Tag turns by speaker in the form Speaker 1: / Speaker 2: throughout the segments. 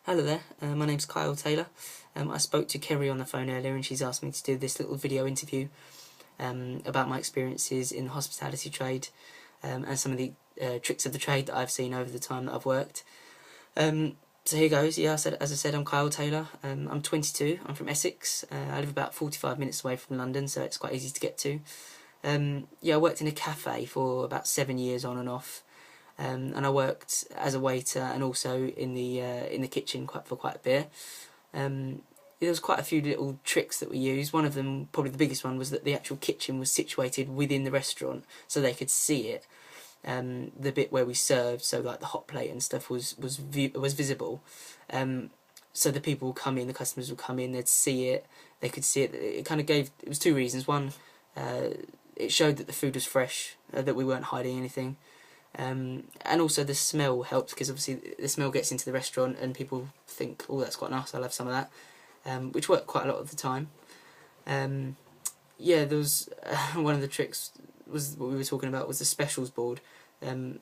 Speaker 1: Hello there, my name's Kyle Taylor. I spoke to Kerry on the phone earlier and she's asked me to do this little video interview about my experiences in the hospitality trade and some of the tricks of the trade that I've seen over the time that I've worked. So here goes. Yeah, as I said, I'm Kyle Taylor. I'm 22, I'm from Essex. I live about 45 minutes away from London, so it's quite easy to get to. Yeah, I worked in a cafe for about 7 years on and off. And I worked as a waiter and also in the kitchen for quite a bit. There was quite a few little tricks that we used. One of them, probably the biggest one, was that the actual kitchen was situated within the restaurant, so they could see it. The bit where we served, so like the hot plate and stuff, was visible. So the people would come in, the customers would come in, they'd see it, they could see it. It kind of gave. It was two reasons. One, it showed that the food was fresh, that we weren't hiding anything. And also the smell helped, because obviously the smell gets into the restaurant and people think, oh, that's quite nice, I'll have some of that, which worked quite a lot of the time. Yeah, there was one of the tricks was what we were talking about, was the specials board. And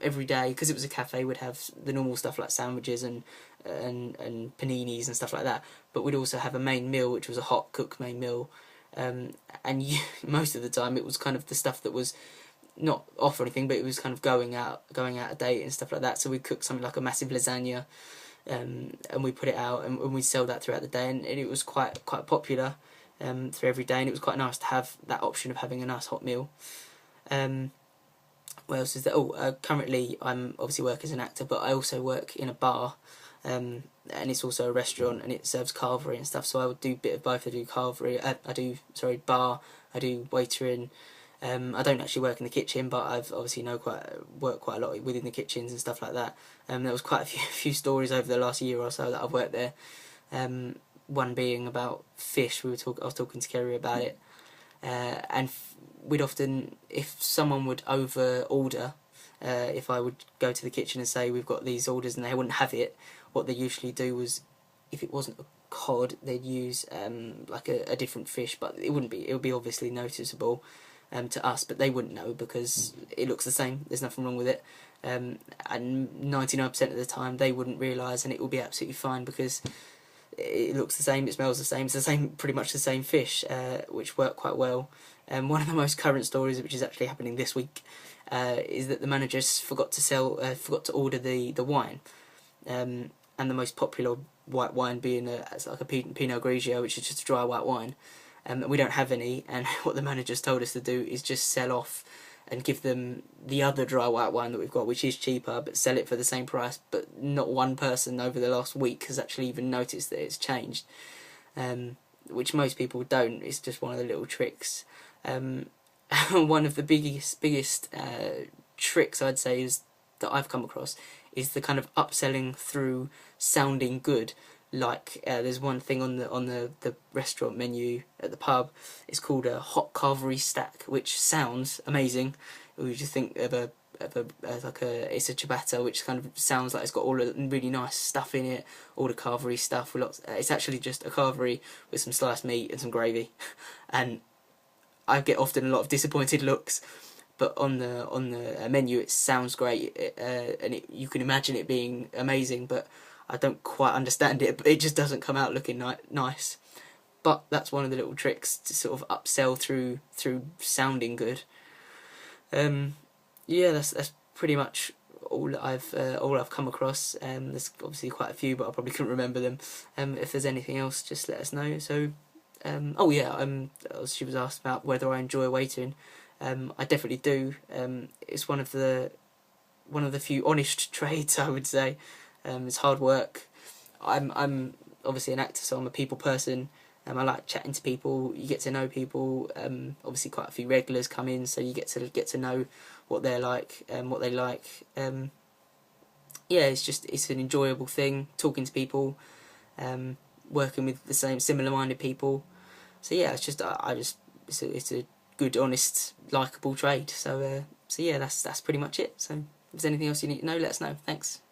Speaker 1: every day, because it was a cafe, we'd have the normal stuff like sandwiches and paninis and stuff like that, but we'd also have a main meal, which was a hot cooked main meal. And most of the time it was kind of the stuff that was not off or anything, but it was kind of going out of date and stuff like that. So we'd cook something like a massive lasagna, and we put it out and we'd sell that throughout the day, and it was quite popular through every day, and it was quite nice to have that option of having a nice hot meal. What else is there? Currently I'm obviously work as an actor, but I also work in a bar, and it's also a restaurant, and it serves carvery and stuff. So I would do a bit of both. I do carvery. I do bar. I do waitering. I don't actually work in the kitchen, but I've obviously worked quite a lot within the kitchens and stuff like that. There was quite a few stories over the last year or so that I've worked there. One being about fish. I was talking to Kerry about it, and we'd often, if someone would over order, if I would go to the kitchen and say we've got these orders and they wouldn't have it, what they usually do was, if it wasn't a cod, they'd use like a different fish, but it would be obviously noticeable to us, but they wouldn't know because it looks the same, there's nothing wrong with it, and 99% of the time they wouldn't realise, and it will be absolutely fine because it looks the same, it smells the same, it's the same, pretty much the same fish, which worked quite well. One of the most current stories, which is actually happening this week, is that the manager forgot to order the wine, and the most popular white wine being like a Pinot Grigio, which is just a dry white wine. We don't have any, and what the manager's told us to do is just sell off and give them the other dry white wine that we've got, which is cheaper, but sell it for the same price. But not one person over the last week has actually even noticed that it's changed, which most people don't. It's just one of the little tricks. One of the biggest tricks, I'd say, is that I've come across is the kind of upselling through sounding good. Like there's one thing on the restaurant menu at the pub. It's called a hot carvery stack, which sounds amazing. We just think of it's a ciabatta, which kind of sounds like it's got all the really nice stuff in it, all the carvery stuff. It's actually just a carvery with some sliced meat and some gravy, and I get often a lot of disappointed looks. But on the menu, it sounds great, and you can imagine it being amazing, but I don't quite understand it. It just doesn't come out looking nice. But that's one of the little tricks to sort of upsell through sounding good. Yeah, that's pretty much all I've come across. There's obviously quite a few, but I probably couldn't remember them. If there's anything else, just let us know. So, oh yeah, she was asked about whether I enjoy waiting. I definitely do. It's one of the few honest trades, I would say. It's hard work. I'm obviously an actor, so I'm a people person. I like chatting to people. You get to know people. Obviously, quite a few regulars come in, so you get to know what they're like and what they like. Yeah, it's an enjoyable thing, talking to people, working with the similar-minded people. So yeah, it's a good, honest, likeable trade. So yeah, that's pretty much it. So if there's anything else you need to know, let us know. Thanks.